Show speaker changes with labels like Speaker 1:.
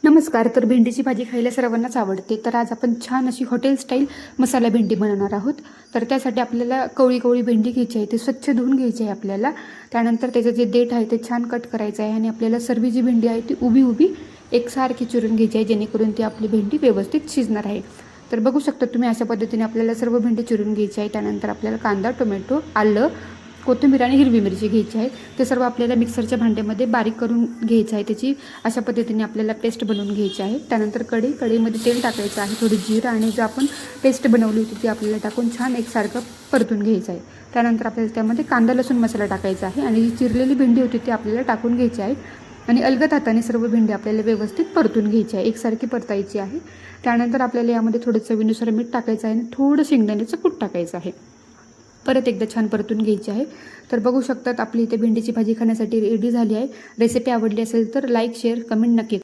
Speaker 1: नमस्कार. तर भेंडीची भाजी खायला सर्वांनाच आवडते. तर आज आपण छान अशी हॉटेल स्टाईल मसाला भेंडी बनवणार आहोत. तर त्यासाठी आपल्याला कवळी कवळी भेंडी घ्यायची आहे, ते स्वच्छ धुवून घ्यायची आहे आपल्याला. त्यानंतर त्याचं जे देठ आहे ते छान कट करायचं आहे आणि आपल्याला सर्व जी भेंडी आहे ती उभी उभी एकसारखी चिरून घ्यायची आहे, जेणेकरून ती आपली भेंडी व्यवस्थित शिजणार आहे. तर बघू शकता तुम्ही, अशा पद्धतीने आपल्याला सर्व भेंडी चिरून घ्यायची आहे. त्यानंतर आपल्याला कांदा, टोमॅटो, आलं, कोथिंबीर आणि हिरवी मिरची घ्यायची आहे. ते सर्व आपल्याला मिक्सरच्या भांड्यामध्ये बारीक करून घ्यायचं आहे. त्याची अशा पद्धतीने आपल्याला पेस्ट बनवून घ्यायची आहे. त्यानंतर कढईमध्ये तेल टाकायचं आहे, थोडी जिरं आणि जो आपण पेस्ट बनवली होती ती आपल्याला टाकून छान एकसारखं परतून घ्यायचं आहे. त्यानंतर आपल्याला त्यामध्ये कांदा लसूण मसाला टाकायचा आहे आणि जी चिरलेली भेंडी होती ती आपल्याला टाकून घ्यायची आहे आणि अलगद हाताने सर्व भेंडी आपल्याला व्यवस्थित परतून घ्यायची आहे, एकसारखी परतायची आहे. त्यानंतर आपल्याला यामध्ये थोडं चवीनुसार मीठ टाकायचं आहे आणि थोडं शेंगदाण्याचं कूट टाकायचं आहे. परत एकदा छान परतून घ्यायची आहे. तर बघू शकतात आपली इथे भेंडीची भाजी खाण्यासाठी रेडी झाली आहे. रेसिपी आवडली असेल तर लाईक, शेअर, कमेंट नक्की